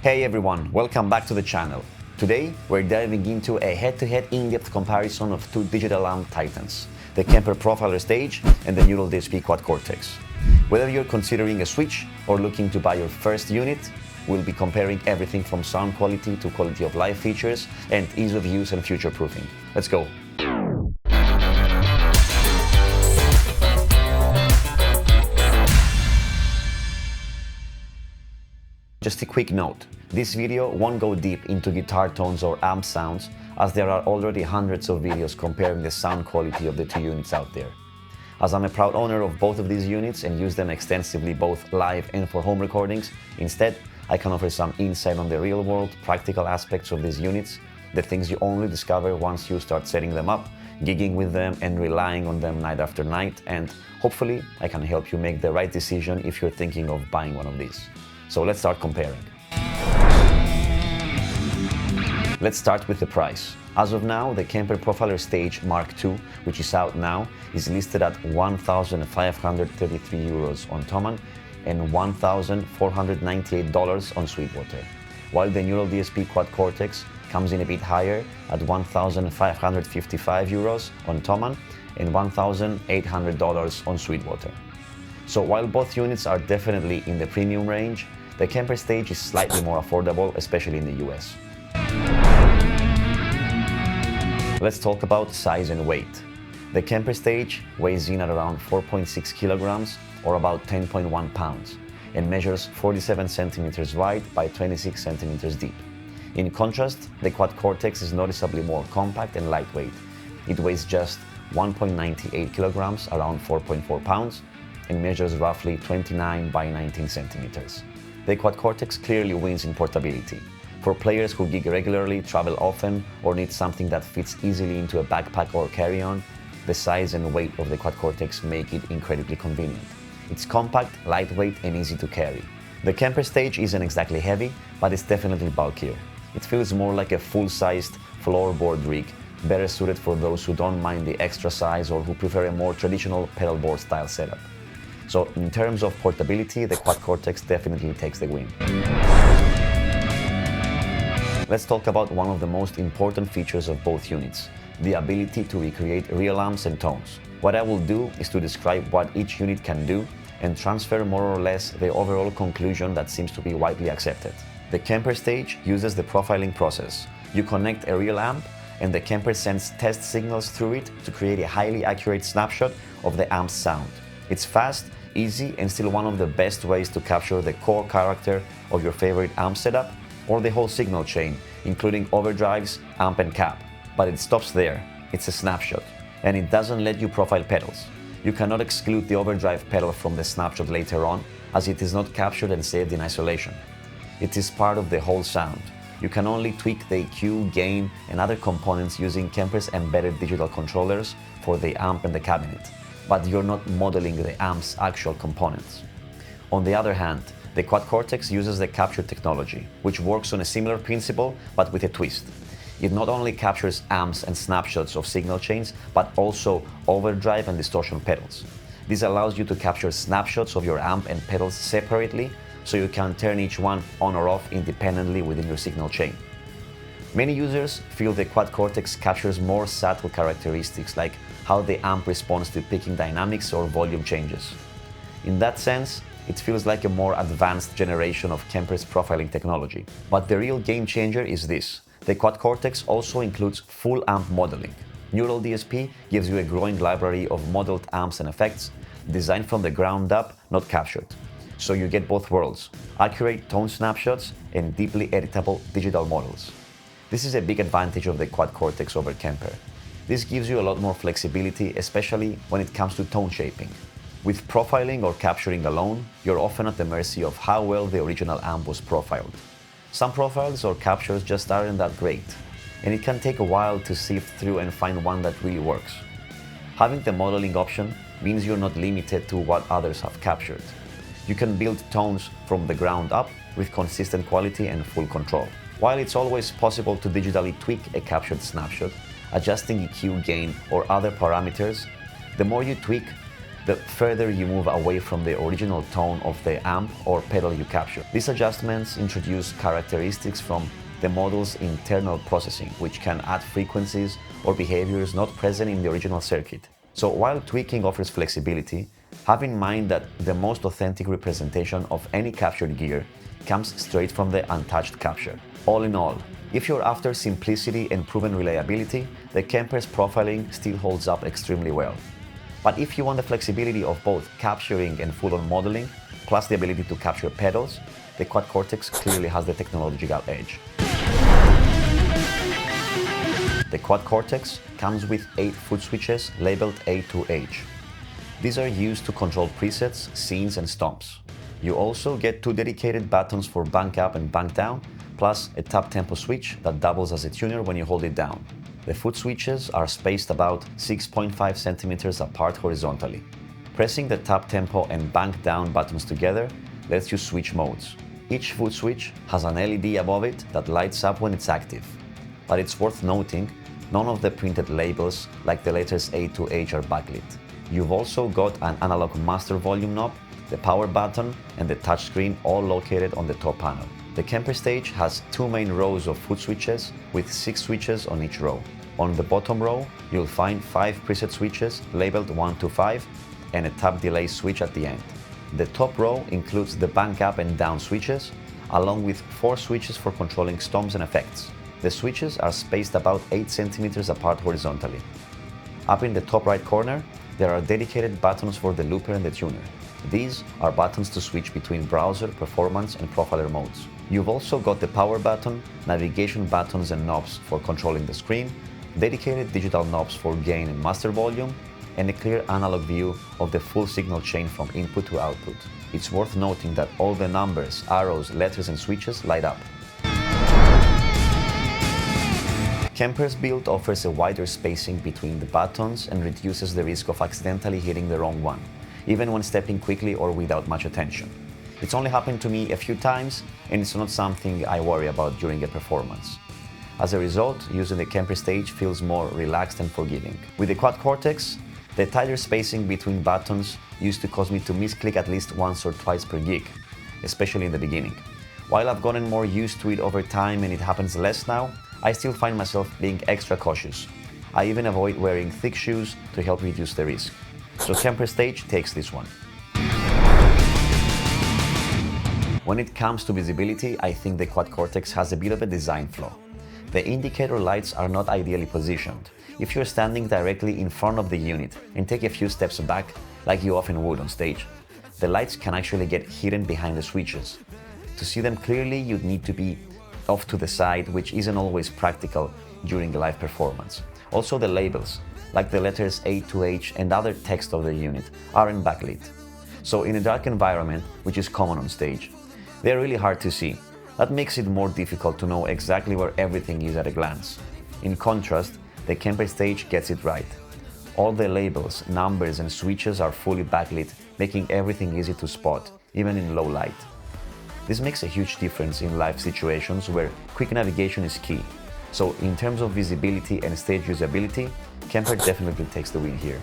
Hey everyone, welcome back to the channel. Today we're diving into a head-to-head in-depth comparison of two digital amp titans, the Kemper Profiler Stage and the Neural DSP Quad Cortex. Whether you're considering a switch or looking to buy your first unit, we'll be comparing everything from sound quality to quality of life features and ease of use and future-proofing. Let's go. Just a quick note, this video won't go deep into guitar tones or amp sounds, as there are already hundreds of videos comparing the sound quality of the two units out there. As I'm a proud owner of both of these units and use them extensively both live and for home recordings, instead I can offer some insight on the real-world, practical aspects of these units, the things you only discover once you start setting them up, gigging with them and relying on them night after night, and hopefully I can help you make the right decision if you're thinking of buying one of these. So let's start comparing. Let's start with the price. As of now, the Kemper Profiler Stage Mark II, which is out now, is listed at €1,533 on Thomann and $1,498 on Sweetwater, while the Neural DSP Quad Cortex comes in a bit higher at €1,555 on Thomann and $1,800 on Sweetwater. So while both units are definitely in the premium range, the Kemper Stage is slightly more affordable, especially in the US. Let's talk about size and weight. The Kemper Stage weighs in at around 4.6 kilograms or about 10.1 pounds and measures 47 centimeters wide by 26 centimeters deep. In contrast, the Quad Cortex is noticeably more compact and lightweight. It weighs just 1.98 kilograms, around 4.4 pounds, and measures roughly 29 by 19 centimeters. The Quad Cortex clearly wins in portability. For players who gig regularly, travel often, or need something that fits easily into a backpack or carry-on, the size and weight of the Quad Cortex make it incredibly convenient. It's compact, lightweight, and easy to carry. The Kemper Stage isn't exactly heavy, but it's definitely bulkier. It feels more like a full-sized floorboard rig, better suited for those who don't mind the extra size or who prefer a more traditional pedalboard style setup. So in terms of portability, the Quad Cortex definitely takes the win. Let's talk about one of the most important features of both units, the ability to recreate real amps and tones. What I will do is to describe what each unit can do and transfer more or less the overall conclusion that seems to be widely accepted. The Kemper Stage uses the profiling process. You connect a real amp and the Kemper sends test signals through it to create a highly accurate snapshot of the amp's sound. It's fast, easy, and still one of the best ways to capture the core character of your favorite amp setup or the whole signal chain, including overdrives, amp and cap. But it stops there. It's a snapshot, and it doesn't let you profile pedals. You cannot exclude the overdrive pedal from the snapshot later on, as it is not captured and saved in isolation. It is part of the whole sound. You can only tweak the EQ, gain, and other components using Kemper's embedded digital controllers for the amp and the cabinet, but you're not modeling the amp's actual components. On the other hand, the Quad Cortex uses the capture technology, which works on a similar principle but with a twist. It not only captures amps and snapshots of signal chains, but also overdrive and distortion pedals. This allows you to capture snapshots of your amp and pedals separately, so you can turn each one on or off independently within your signal chain. Many users feel the Quad Cortex captures more subtle characteristics, like how the amp responds to picking dynamics or volume changes. In that sense, it feels like a more advanced generation of Kemper's profiling technology. But the real game changer is this. The Quad Cortex also includes full amp modeling. Neural DSP gives you a growing library of modeled amps and effects, designed from the ground up, not captured. So you get both worlds, accurate tone snapshots and deeply editable digital models. This is a big advantage of the Quad Cortex over Kemper. This gives you a lot more flexibility, especially when it comes to tone shaping. With profiling or capturing alone, you're often at the mercy of how well the original amp was profiled. Some profiles or captures just aren't that great, and it can take a while to sift through and find one that really works. Having the modeling option means you're not limited to what others have captured. You can build tones from the ground up with consistent quality and full control. While it's always possible to digitally tweak a captured snapshot, adjusting EQ, gain, or other parameters, the more you tweak, the further you move away from the original tone of the amp or pedal you capture. These adjustments introduce characteristics from the model's internal processing, which can add frequencies or behaviors not present in the original circuit. So while tweaking offers flexibility, have in mind that the most authentic representation of any captured gear comes straight from the untouched capture. All in all, if you're after simplicity and proven reliability, the Kemper's profiling still holds up extremely well. But if you want the flexibility of both capturing and full-on modeling, plus the ability to capture pedals, the Quad Cortex clearly has the technological edge. The Quad Cortex comes with 8 foot switches labeled A to H. These are used to control presets, scenes and stomps. You also get 2 dedicated buttons for bank up and bank down, plus a tap tempo switch that doubles as a tuner when you hold it down. The foot switches are spaced about 6.5 centimeters apart horizontally. Pressing the tap tempo and bank down buttons together lets you switch modes. Each foot switch has an LED above it that lights up when it's active. But it's worth noting, none of the printed labels like the letters A to H are backlit. You've also got an analog master volume knob, the power button and the touchscreen all located on the top panel. The Kemper Stage has 2 main rows of foot switches with 6 switches on each row. On the bottom row, you'll find 5 preset switches labeled 1 to 5 and a tap delay switch at the end. The top row includes the bank up and down switches, along with 4 switches for controlling stomps and effects. The switches are spaced about 8 centimeters apart horizontally. Up in the top right corner, there are dedicated buttons for the looper and the tuner. These are buttons to switch between browser, performance and profiler modes. You've also got the power button, navigation buttons and knobs for controlling the screen, dedicated digital knobs for gain and master volume, and a clear analog view of the full signal chain from input to output. It's worth noting that all the numbers, arrows, letters and switches light up. Kemper's build offers a wider spacing between the buttons and reduces the risk of accidentally hitting the wrong one, even when stepping quickly or without much attention. It's only happened to me a few times, and it's not something I worry about during a performance. As a result, using the Kemper Stage feels more relaxed and forgiving. With the Quad Cortex, the tighter spacing between buttons used to cause me to misclick at least once or twice per gig, especially in the beginning. While I've gotten more used to it over time and it happens less now, I still find myself being extra cautious. I even avoid wearing thick shoes to help reduce the risk. So Kemper Stage takes this one. When it comes to visibility, I think the Quad Cortex has a bit of a design flaw. The indicator lights are not ideally positioned. If you're standing directly in front of the unit and take a few steps back, like you often would on stage, the lights can actually get hidden behind the switches. To see them clearly, you'd need to be off to the side, which isn't always practical during a live performance. Also, the labels, like the letters A to H and other text of the unit, aren't backlit. So in a dark environment, which is common on stage, they're really hard to see. That makes it more difficult to know exactly where everything is at a glance. In contrast, the Kemper Stage gets it right. All the labels, numbers and switches are fully backlit, making everything easy to spot, even in low light. This makes a huge difference in live situations where quick navigation is key. So in terms of visibility and stage usability, Kemper definitely takes the win here.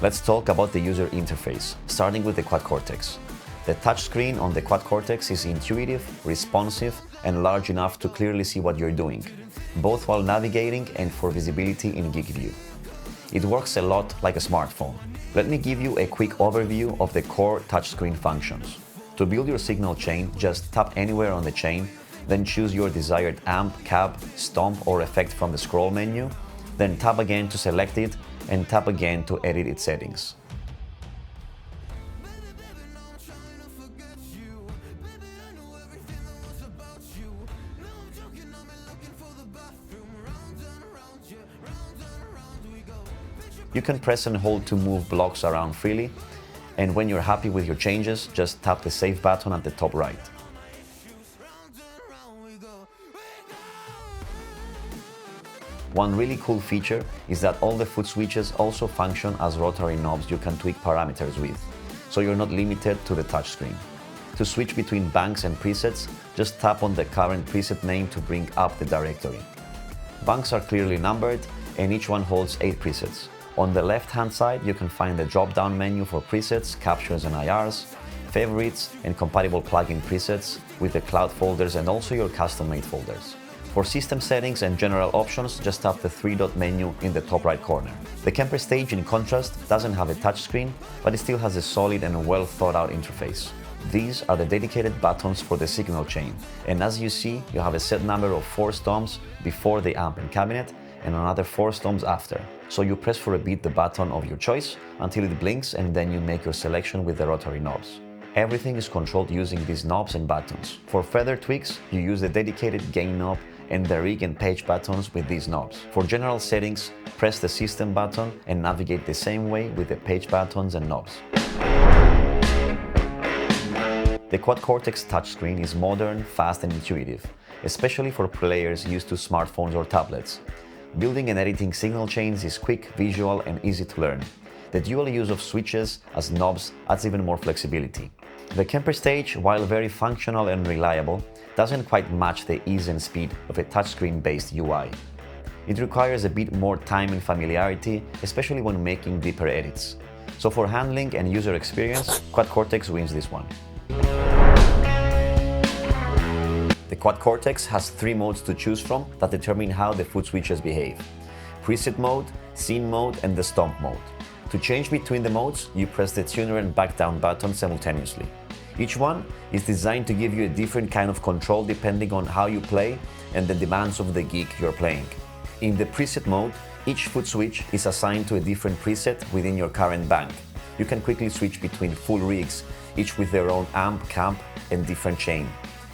Let's talk about the user interface, starting with the Quad Cortex. The touchscreen on the Quad Cortex is intuitive, responsive, and large enough to clearly see what you're doing, both while navigating and for visibility in gig view. It works a lot like a smartphone. Let me give you a quick overview of the core touchscreen functions. To build your signal chain, just tap anywhere on the chain, then choose your desired amp, cab, stomp, or effect from the scroll menu, then tap again to select it, and tap again to edit its settings. You can press and hold to move blocks around freely, and when you're happy with your changes, just tap the Save button at the top right. One really cool feature is that all the foot switches also function as rotary knobs you can tweak parameters with, so you're not limited to the touchscreen. To switch between banks and presets, just tap on the current preset name to bring up the directory. Banks are clearly numbered, and each one holds 8 presets. On the left-hand side, you can find the drop-down menu for presets, captures and IRs, favorites and compatible plugin presets with the cloud folders and also your custom-made folders. For system settings and general options, just tap the three-dot menu in the top right corner. The Kemper Stage, in contrast, doesn't have a touchscreen, but it still has a solid and well-thought-out interface. These are the dedicated buttons for the signal chain, and as you see, you have a set number of 4 stomps before the amp and cabinet, and another 4 stomps after. So you press for a beat the button of your choice until it blinks, and then you make your selection with the rotary knobs. Everything is controlled using these knobs and buttons. For further tweaks, you use the dedicated gain knob and the rig and page buttons with these knobs. For general settings, press the system button and navigate the same way with the page buttons and knobs. The Quad Cortex touchscreen is modern, fast and intuitive, especially for players used to smartphones or tablets. Building and editing signal chains is quick, visual and easy to learn. The dual use of switches as knobs adds even more flexibility. The Kemper Stage, while very functional and reliable, doesn't quite match the ease and speed of a touchscreen-based UI. It requires a bit more time and familiarity, especially when making deeper edits. So for handling and user experience, Quad Cortex wins this one. The Quad Cortex has 3 modes to choose from that determine how the foot switches behave: preset mode, scene mode and the stomp mode. To change between the modes, you press the tuner and back down button simultaneously. Each one is designed to give you a different kind of control depending on how you play and the demands of the gig you're playing. In the preset mode, each foot switch is assigned to a different preset within your current bank. You can quickly switch between full rigs, each with their own amp, camp and different chain.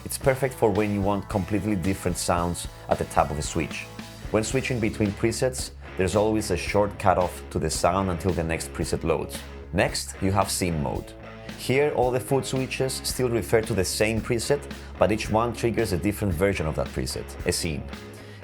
It's perfect for when you want completely different sounds at the tap of a switch. When switching between presets, there's always a short cutoff to the sound until the next preset loads. Next, you have scene mode. Here, all the foot switches still refer to the same preset, but each one triggers a different version of that preset, a scene.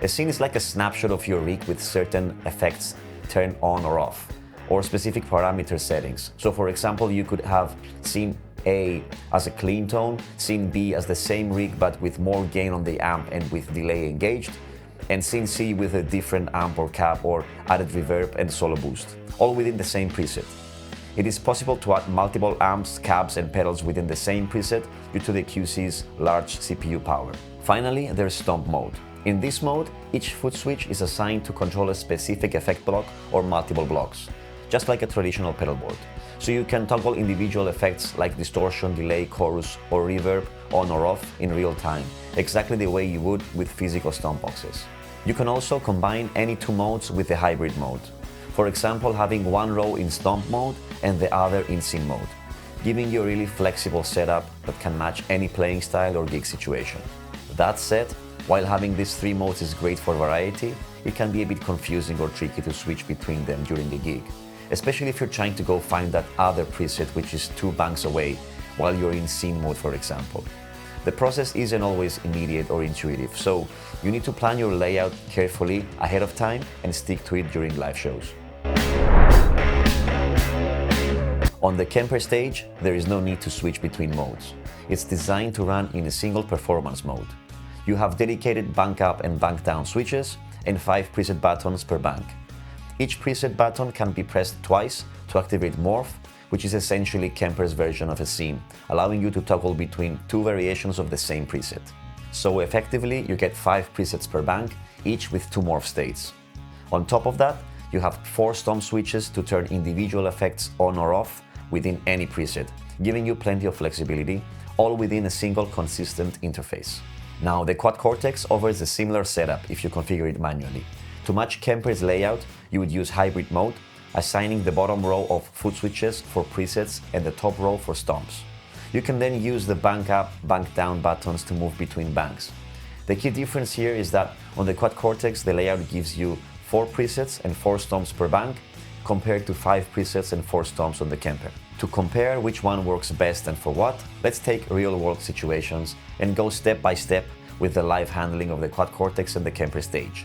A scene is like a snapshot of your rig with certain effects turned on or off, or specific parameter settings. So for example, you could have scene A as a clean tone, scene B as the same rig but with more gain on the amp and with delay engaged, and scene C with a different amp or cap or added reverb and solo boost, all within the same preset. It is possible to add multiple amps, cabs and pedals within the same preset due to the QC's large CPU power. Finally, there's stomp mode. In this mode, each foot switch is assigned to control a specific effect block or multiple blocks, just like a traditional pedal board. So you can toggle individual effects like distortion, delay, chorus or reverb on or off in real time, exactly the way you would with physical stomp boxes. You can also combine any 2 modes with the hybrid mode. For example, having one row in stomp mode and the other in scene mode, giving you a really flexible setup that can match any playing style or gig situation. That said, while having these 3 modes is great for variety, it can be a bit confusing or tricky to switch between them during the gig, especially if you're trying to go find that other preset which is 2 banks away while you're in scene mode, for example. The process isn't always immediate or intuitive, so you need to plan your layout carefully ahead of time and stick to it during live shows. On the Kemper Stage, there is no need to switch between modes. It's designed to run in a single performance mode. You have dedicated bank up and bank down switches and 5 preset buttons per bank. Each preset button can be pressed twice to activate Morph, which is essentially Kemper's version of a scene, allowing you to toggle between 2 variations of the same preset. So effectively, you get 5 presets per bank, each with 2 morph states. On top of that, you have 4 stomp switches to turn individual effects on or off within any preset, giving you plenty of flexibility, all within a single consistent interface. Now, the Quad Cortex offers a similar setup if you configure it manually. To match Kemper's layout, you would use hybrid mode, assigning the bottom row of foot switches for presets and the top row for stomps. You can then use the bank up, bank down buttons to move between banks. The key difference here is that on the Quad Cortex, the layout gives you 4 presets and 4 stomps per bank, compared to 5 presets and 4 stomps on the Kemper. To compare which one works best and for what, let's take real-world situations and go step by step with the live handling of the Quad Cortex and the Kemper Stage.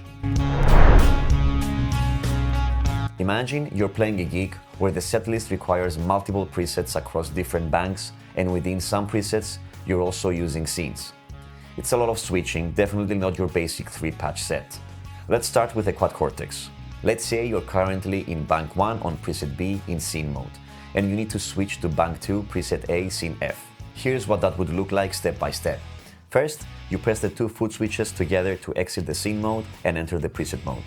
Imagine you're playing a gig where the setlist requires multiple presets across different banks, and within some presets, you're also using scenes. It's a lot of switching, definitely not your basic 3-patch set. Let's start with the Quad Cortex. Let's say you're currently in bank 1 on preset B in scene mode, and you need to switch to bank 2 preset A scene F. Here's what that would look like step by step. First, you press the two foot switches together to exit the scene mode and enter the preset mode,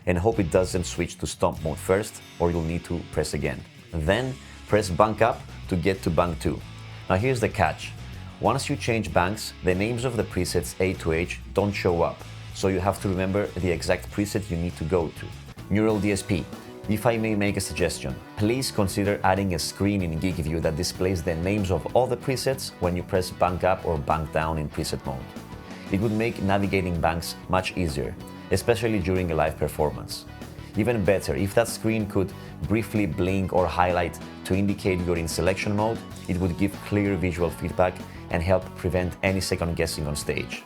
and hope it doesn't switch to stomp mode first, or you'll need to press again. Then, press bank up to get to bank 2. Now here's the catch. Once you change banks, the names of the presets A to H don't show up, so you have to remember the exact preset you need to go to. Neural DSP. If I may make a suggestion, please consider adding a screen in Gig View that displays the names of all the presets when you press bank up or bank down in preset mode. It would make navigating banks much easier, especially during a live performance. Even better, if that screen could briefly blink or highlight to indicate you're in selection mode, it would give clear visual feedback and help prevent any second guessing on stage.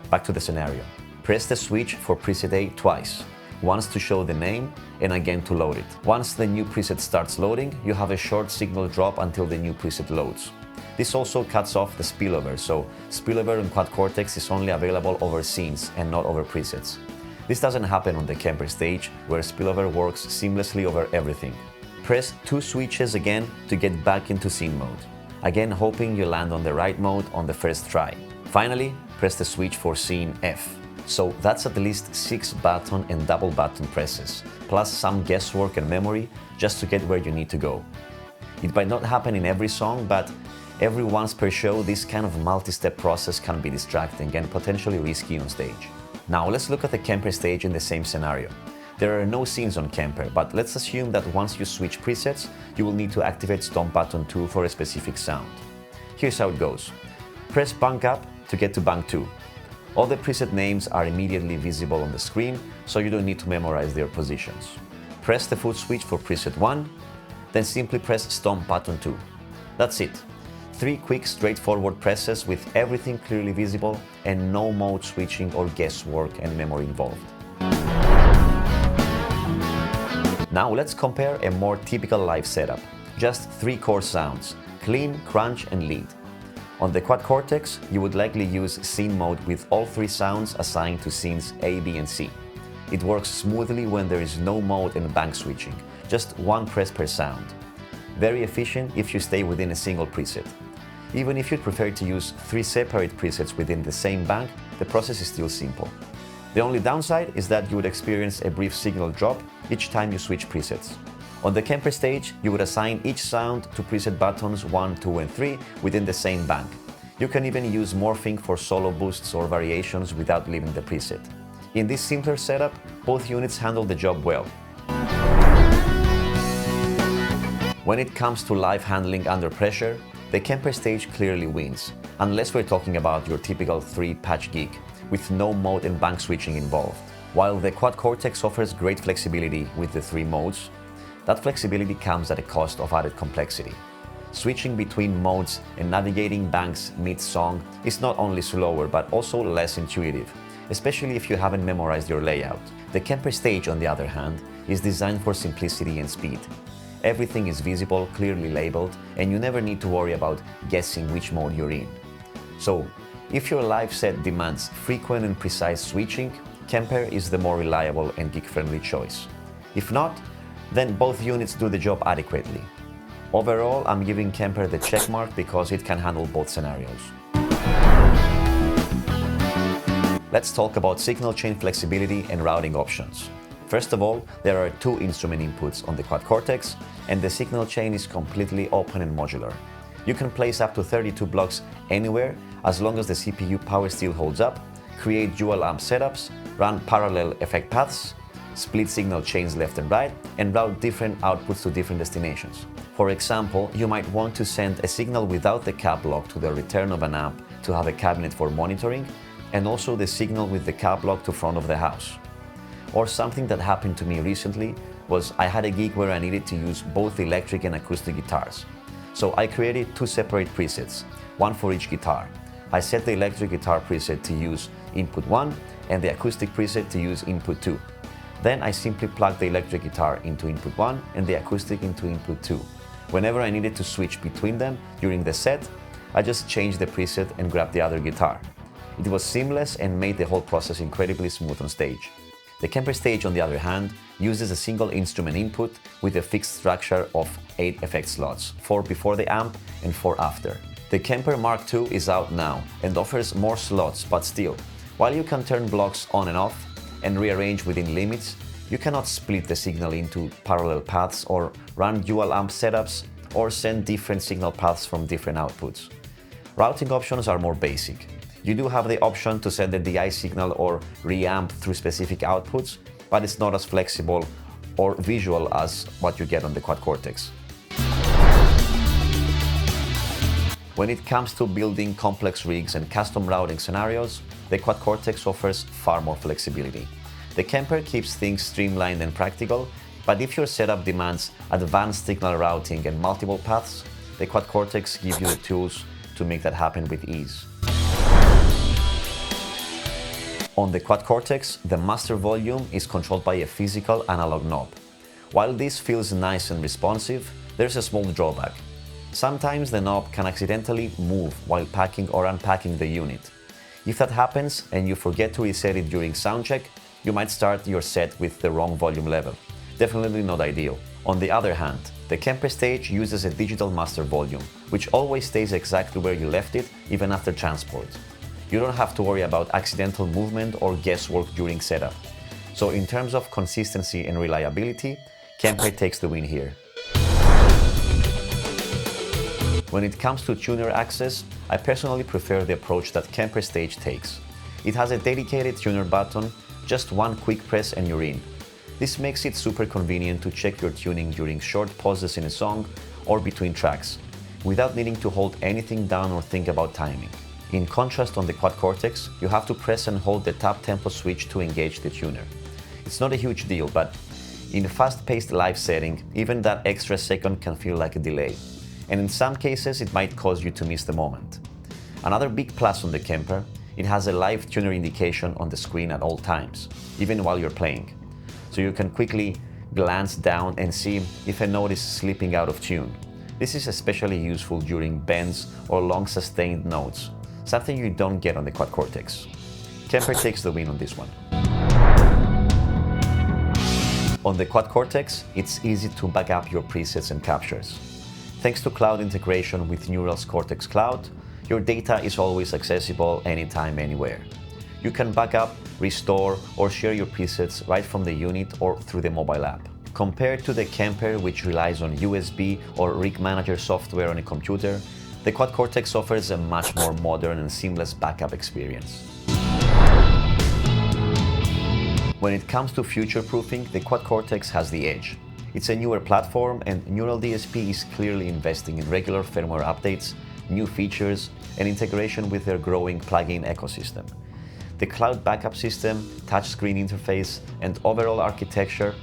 Back to the scenario. Press the switch for preset A twice. Once to show the name and again to load it. Once the new preset starts loading, you have a short signal drop until the new preset loads. This also cuts off the spillover, so spillover in Quad Cortex is only available over scenes and not over presets. This doesn't happen on the Kemper stage, where spillover works seamlessly over everything. Press two switches again to get back into scene mode, again hoping you land on the right mode on the first try. Finally, press the switch for scene F. So that's at least 6 button and double button presses, plus some guesswork and memory just to get where you need to go. It might not happen in every song, but every once per show, this kind of multi-step process can be distracting and potentially risky on stage. Now let's look at the Kemper stage in the same scenario. There are no scenes on Kemper, but let's assume that once you switch presets, you will need to activate Stomp button 2 for a specific sound. Here's how it goes. Press bank up to get to bank 2. All the preset names are immediately visible on the screen, so you don't need to memorize their positions. Press the foot switch for preset 1, then simply press Stomp button 2. That's it. 3 quick, straightforward presses with everything clearly visible and no mode switching or guesswork and memory involved. Now let's compare a more typical live setup. Just 3 core sounds: clean, crunch, and lead. On the Quad Cortex, you would likely use scene mode with all 3 sounds assigned to scenes A, B, and C. It works smoothly when there is no mode and bank switching, just 1 press per sound. Very efficient if you stay within a single preset. Even if you prefer to use 3 separate presets within the same bank, the process is still simple. The only downside is that you would experience a brief signal drop each time you switch presets. On the Kemper stage, you would assign each sound to preset buttons 1, 2, and 3 within the same bank. You can even use morphing for solo boosts or variations without leaving the preset. In this simpler setup, both units handle the job well. When it comes to live handling under pressure, the Kemper stage clearly wins, unless we're talking about your typical 3-patch gig, with no mode and bank switching involved. While the Quad Cortex offers great flexibility with the 3 modes, that flexibility comes at a cost of added complexity. Switching between modes and navigating banks mid-song is not only slower but also less intuitive, especially if you haven't memorized your layout. The Kemper stage, on the other hand, is designed for simplicity and speed. Everything is visible, clearly labeled, and you never need to worry about guessing which mode you're in. So, if your live set demands frequent and precise switching, Kemper is the more reliable and gig-friendly choice. If not, then both units do the job adequately. Overall, I'm giving Kemper the checkmark because it can handle both scenarios. Let's talk about signal chain flexibility and routing options. First of all, there are 2 instrument inputs on the Quad Cortex, and the signal chain is completely open and modular. You can place up to 32 blocks anywhere as long as the CPU power still holds up, create dual amp setups, run parallel effect paths, split signal chains left and right, and route different outputs to different destinations. For example, you might want to send a signal without the cap lock to the return of an amp to have a cabinet for monitoring, and also the signal with the cap lock to front of the house. Or something that happened to me recently was I had a gig where I needed to use both electric and acoustic guitars. So I created 2 separate presets, one for each guitar. I set the electric guitar preset to use input 1 and the acoustic preset to use input 2. Then I simply plugged the electric guitar into input 1 and the acoustic into input 2. Whenever I needed to switch between them during the set, I just changed the preset and grabbed the other guitar. It was seamless and made the whole process incredibly smooth on stage. The Kemper stage, on the other hand, uses a single instrument input with a fixed structure of 8 effect slots, 4 before the amp and 4 after. The Kemper Mark II is out now and offers more slots, but still, while you can turn blocks on and off and rearrange within limits, you cannot split the signal into parallel paths or run dual amp setups or send different signal paths from different outputs. Routing options are more basic. You do have the option to send the DI signal or reamp through specific outputs, but it's not as flexible or visual as what you get on the Quad Cortex. When it comes to building complex rigs and custom routing scenarios, the Quad Cortex offers far more flexibility. The Kemper keeps things streamlined and practical, but if your setup demands advanced signal routing and multiple paths, the Quad Cortex gives you the tools to make that happen with ease. On the Quad Cortex, the master volume is controlled by a physical analog knob. While this feels nice and responsive, there's a small drawback. Sometimes the knob can accidentally move while packing or unpacking the unit. If that happens and you forget to reset it during soundcheck, you might start your set with the wrong volume level. Definitely not ideal. On the other hand, the Kemper Stage uses a digital master volume, which always stays exactly where you left it, even after transport. You don't have to worry about accidental movement or guesswork during setup. So in terms of consistency and reliability, Kemper takes the win here. When it comes to tuner access, I personally prefer the approach that Kemper Stage takes. It has a dedicated tuner button, just one quick press and you're in. This makes it super convenient to check your tuning during short pauses in a song or between tracks, without needing to hold anything down or think about timing. In contrast, on the Quad Cortex, you have to press and hold the tap tempo switch to engage the tuner. It's not a huge deal, but in a fast-paced live setting, even that extra second can feel like a delay. And in some cases, it might cause you to miss the moment. Another big plus on the Kemper, it has a live tuner indication on the screen at all times, even while you're playing. So you can quickly glance down and see if a note is slipping out of tune. This is especially useful during bends or long sustained notes, something you don't get on the Quad Cortex. Kemper takes the win on this one. On the Quad Cortex, it's easy to back up your presets and captures. Thanks to cloud integration with Neural's Cortex Cloud, your data is always accessible anytime, anywhere. You can back up, restore, or share your presets right from the unit or through the mobile app. Compared to the Kemper, which relies on USB or rig manager software on a computer, the Quad Cortex offers a much more modern and seamless backup experience. When it comes to future-proofing, the Quad Cortex has the edge. It's a newer platform, and Neural DSP is clearly investing in regular firmware updates, new features, and integration with their growing plugin ecosystem. The cloud backup system, touchscreen interface, and overall architecture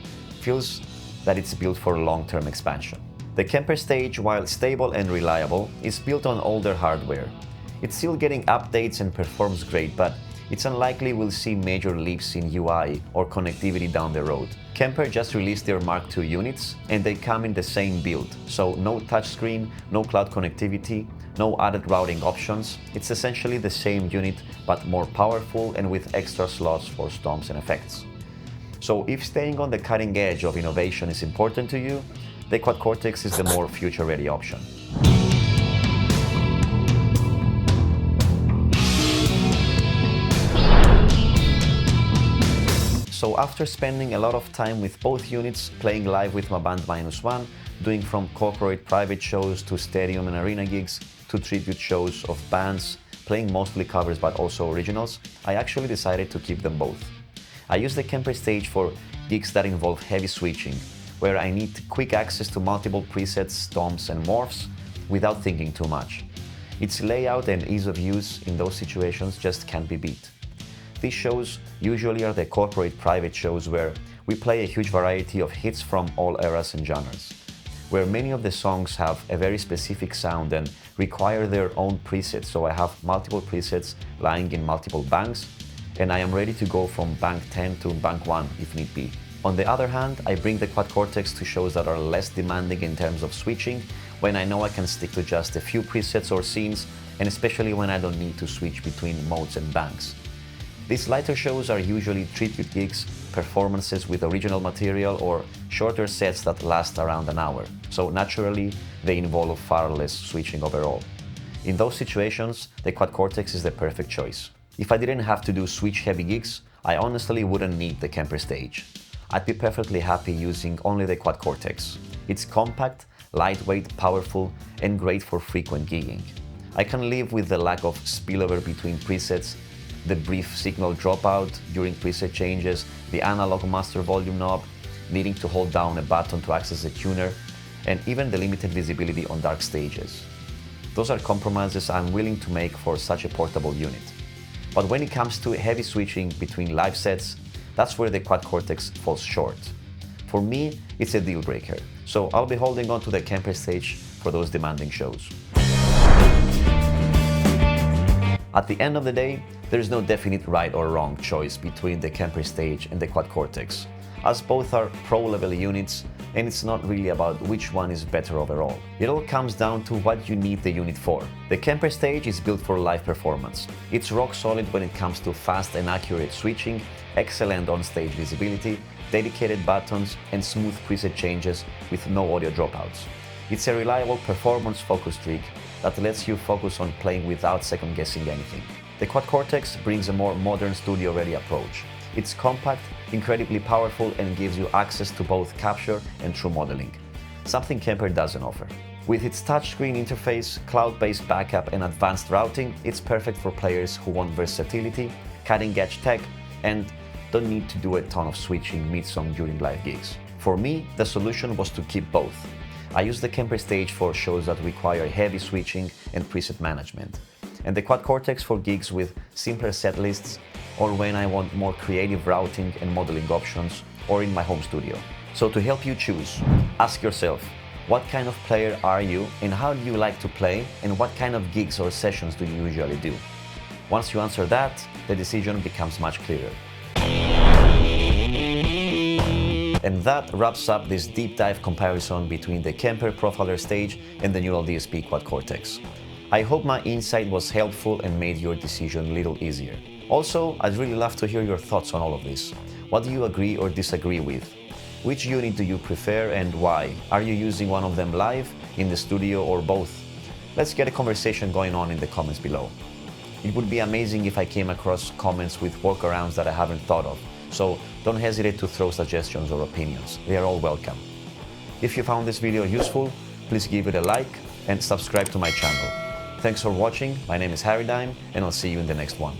feels that it's built for long-term expansion. The Kemper Stage, while stable and reliable, is built on older hardware. It's still getting updates and performs great, but it's unlikely we'll see major leaps in UI or connectivity down the road. Kemper just released their Mark II units, and they come in the same build, so no touchscreen, no cloud connectivity, no added routing options. It's essentially the same unit, but more powerful and with extra slots for stomps and effects. So if staying on the cutting edge of innovation is important to you, the Quad Cortex is the more future-ready option. So after spending a lot of time with both units, playing live with my band -1, doing from corporate private shows to stadium and arena gigs, to tribute shows of bands, playing mostly covers but also originals, I actually decided to keep them both. I use the Kemper Stage for gigs that involve heavy switching, where I need quick access to multiple presets, stomps and morphs without thinking too much. Its layout and ease of use in those situations just can't be beat. These shows usually are the corporate private shows where we play a huge variety of hits from all eras and genres, where many of the songs have a very specific sound and require their own presets, so I have multiple presets lying in multiple banks, and I am ready to go from bank 10 to bank 1 if need be. On the other hand, I bring the Quad Cortex to shows that are less demanding in terms of switching, when I know I can stick to just a few presets or scenes, and especially when I don't need to switch between modes and banks. These lighter shows are usually tribute gigs, performances with original material, or shorter sets that last around an hour, so naturally they involve far less switching overall. In those situations, the Quad Cortex is the perfect choice. If I didn't have to do switch-heavy gigs, I honestly wouldn't need the Kemper Stage. I'd be perfectly happy using only the Quad Cortex. It's compact, lightweight, powerful, and great for frequent gigging. I can live with the lack of spillover between presets, the brief signal dropout during preset changes, the analog master volume knob, needing to hold down a button to access the tuner, and even the limited visibility on dark stages. Those are compromises I'm willing to make for such a portable unit. But when it comes to heavy switching between live sets, that's where the Quad Cortex falls short. For me, it's a deal breaker, so I'll be holding on to the Kemper Stage for those demanding shows. At the end of the day, there is no definite right or wrong choice between the Kemper Stage and the Quad Cortex, as both are pro-level units, and it's not really about which one is better overall. It all comes down to what you need the unit for. The Kemper Stage is built for live performance. It's rock solid when it comes to fast and accurate switching, excellent on-stage visibility, dedicated buttons, and smooth preset changes with no audio dropouts. It's a reliable performance-focused rig that lets you focus on playing without second-guessing anything. The Quad Cortex brings a more modern studio-ready approach. It's compact, incredibly powerful, and gives you access to both capture and true modeling, something Kemper doesn't offer. With its touchscreen interface, cloud-based backup, and advanced routing, it's perfect for players who want versatility, cutting-edge tech, and don't need to do a ton of switching mid-song during live gigs. For me, the solution was to keep both. I use the Kemper Stage for shows that require heavy switching and preset management, and the Quad Cortex for gigs with simpler set lists or when I want more creative routing and modeling options, or in my home studio. So to help you choose, ask yourself, what kind of player are you and how do you like to play, and what kind of gigs or sessions do you usually do? Once you answer that, the decision becomes much clearer. And that wraps up this deep dive comparison between the Kemper Profiler Stage and the Neural DSP Quad Cortex. I hope my insight was helpful and made your decision a little easier. Also, I'd really love to hear your thoughts on all of this. What do you agree or disagree with? Which unit do you prefer and why? Are you using one of them live, in the studio, or both? Let's get a conversation going on in the comments below. It would be amazing if I came across comments with workarounds that I haven't thought of, so don't hesitate to throw suggestions or opinions. They are all welcome. If you found this video useful, please give it a like and subscribe to my channel. Thanks for watching, my name is HarryDime, and I'll see you in the next one.